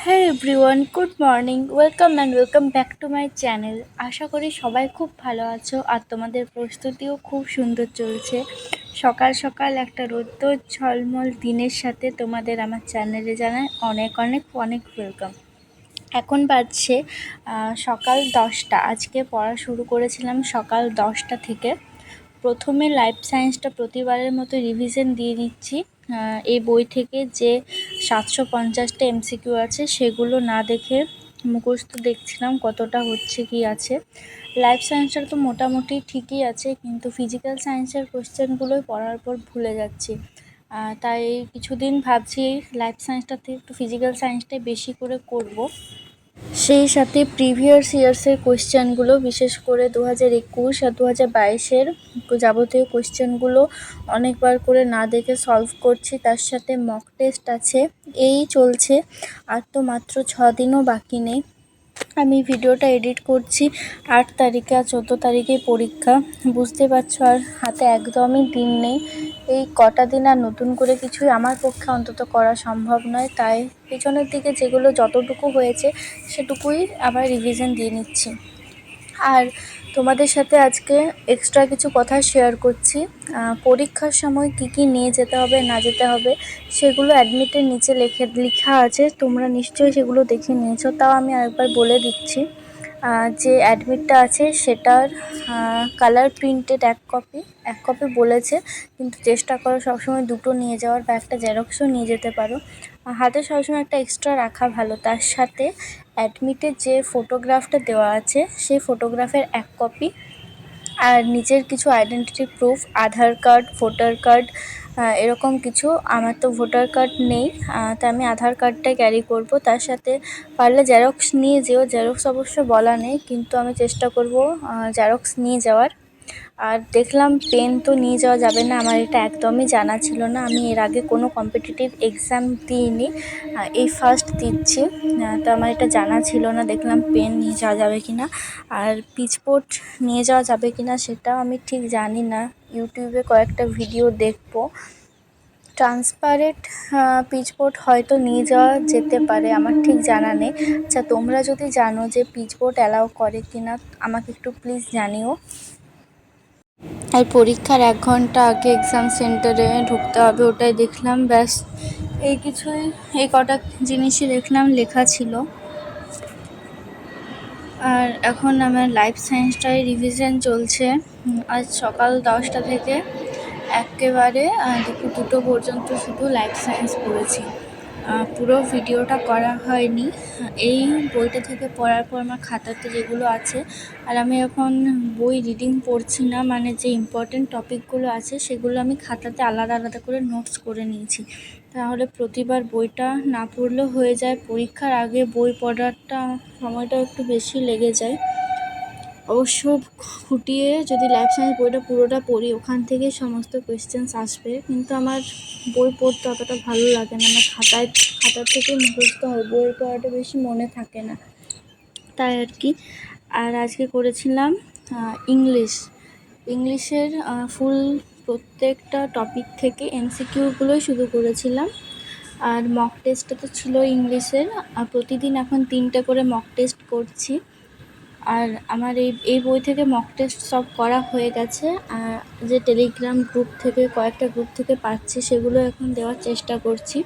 হ্যাঁ everyone, good morning, welcome back to my channel. আশা করি সবাই খুব ভালো আছো আর তোমাদের প্রস্তুতিও খুব সুন্দর চলছে। সকাল সকাল একটা রোদ্দুর ঝলমল দিনের সাথে তোমাদের আমার চ্যানেলে জানাই অনেক অনেক অনেক ওয়েলকাম। এখন বাজছে সকাল 10টা। আজকে পড়া শুরু করেছিলাম সকাল 10টা থেকে। প্রথমে লাইফ সায়েন্সটা প্রতিবারের মতো রিভিশন দিয়ে নিচ্ছি। এই বই থেকে যে 750টা এমসিকিউ আছে সেগুলো না দেখে মুখস্থ দেখছিলাম কতটা হচ্ছে কি আছে। লাইফ সায়েন্সটা তো মোটামুটি ঠিকই আছে, কিন্তু ফিজিক্যাল সায়েন্সের কোশ্চেনগুলোই পড়ার পর ভুলে যাচ্ছি। তাই কিছুদিন ভাবছি লাইফ সায়েন্সটা থেকে একটু ফিজিক্যাল সায়েন্সটাই বেশি করে করব। সেই সাথে প্রিভিয়াস ইয়ার্সের কোয়েশ্চেনগুলো, বিশেষ করে 2021 আর 2022-এর যাবতীয় কোয়েশ্চেনগুলো অনেকবার করে না দেখে সলভ করছি। তার সাথে মক টেস্ট আছে, এই চলছে। আর তো মাত্র 6 দিনও বাকি নেই। আমি ভিডিওটা এডিট করছি 8 তারিখে, আর 14 তারিখে পরীক্ষা। বুঝতে পারছো আর হাতে একদমই দিন নেই। এই কটা দিন আর নতুন করে কিছুই আমার পক্ষে অন্তত করা সম্ভব নয়। তাই পেছনের দিকে যেগুলো যতটুকু হয়েছে সেটুকুই আবার রিভিশন দিয়ে নিচ্ছি। আর তোমাদের সাথে আজকে এক্সট্রা কিছু কথা শেয়ার করছি। পরীক্ষার সময় কি নিয়ে যেতে হবে না যেতে হবে সেগুলো অ্যাডমিটের নিচে লেখা আছে, তোমরা নিশ্চয়ই সেগুলো দেখে নিয়েছো। তাও আমি আরেকবার বলে দিচ্ছি। যে অ্যাডমিটটা আছে সেটার কালার প্রিন্টেড এক কপি বলেছে, কিন্তু চেষ্টা করো সবসময় দুটো নিয়ে যাওয়ার, বা একটা জেরক্সও নিয়ে যেতে পারো। হাতে সবসময় একটা এক্সট্রা রাখা ভালো। তার সাথে অ্যাডমিটে যে ফটোগ্রাফটা দেওয়া আছে সেই ফটোগ্রাফের এক কপি, আর নিজের কিছু আইডেন্টিটি প্রুফ, আধার কার্ড, ভোটার কার্ড, এরকম কিছু। আমার তো ভোটার কার্ড নেই, তাই আমি আধার কার্ডটাই ক্যারি করব। তার সাথে পারলে জেরক্স নিয়ে যেও। জেরক্স অবশ্য বলা নেই, কিন্তু আমি চেষ্টা করব জেরক্স নিয়ে যাওয়ার। আর দেখলাম পেন তো নিয়ে যাওয়া যাবে না, আমার এটা একদমই জানা ছিল না। আমি এর আগে কোনো কম্পিটিটিভ এক্সাম দিইনি, এই ফার্স্ট দিচ্ছি। তো আমার এটা জানা ছিল না। দেখলাম পেন নিয়ে যাওয়া যাবে কি না, আর পিচবোর্ড নিয়ে যাওয়া যাবে কি না সেটাও আমি ঠিক জানি না। ইউটিউবে কয়েকটা ভিডিও দেখবো। ট্রান্সপারেন্ট পিচবোর্ড হয়তো নিয়ে যাওয়া যেতে পারে, আমার ঠিক জানা নেই। আচ্ছা, তোমরা যদি জানো যে পিচবোর্ড অ্যালাউ করে কি না আমাকে একটু প্লিজ জানিও। আর পরীক্ষার 1 ঘন্টা আগে এক্সাম সেন্টারে ঢুকতে হবে, ওটাই দেখলাম। ব্যাস এই কটা জিনিসই দেখলাম লেখা ছিল। আর এখন আমার লাইফ সায়েন্সটাই রিভিশন চলছে। আজ সকাল 10টা থেকে একেবারে দুপুর 2টো পর্যন্ত শুধু লাইফ সায়েন্স পড়েছি। পুরো ভিডিওটা করা হয়নি। এই বইটা থেকে পড়ার পর আমার খাতাতে যেগুলো আছে, আর আমি এখন বই রিডিং পড়ছি না, মানে যে ইম্পর্টেন্ট টপিকগুলো আছে সেগুলো আমি খাতাতে আলাদা আলাদা করে নোটস করে নিয়েছি। তাহলে প্রতিবার বইটা না পড়লেও হয়ে যায়। পরীক্ষার আগে বই পড়ারটা সময়টা একটু বেশি লেগে যায়। অবশ্য খুঁটিয়ে যদি লাইফ সায়েন্স বইটা পুরোটা পড়ি, ওখান থেকে সমস্ত কোয়েশ্চেন্স আসবে, কিন্তু আমার বই পড়তে অতটা ভালো লাগে না। আমার খাতার থেকে মুখস্থ হয়, বইয়ের পড়াটা বেশি মনে থাকে না, তাই আর কি। আর আজকে করেছিলাম ইংলিশের ফুল প্রত্যেকটা টপিক থেকে এমসিকিউগুলোই শুধু করেছিলাম। আর মক টেস্টটা তো ছিল ইংলিশের, প্রতিদিন এখন 3টে করে মক টেস্ট করছি। আর আমার এই বই থেকে মক টেস্ট সব করা হয়ে গেছে। যে টেলিগ্রাম গ্রুপ থেকে, কয়েকটা গ্রুপ থেকে পাচ্ছি, সেগুলো এখন দেওয়ার চেষ্টা করছি।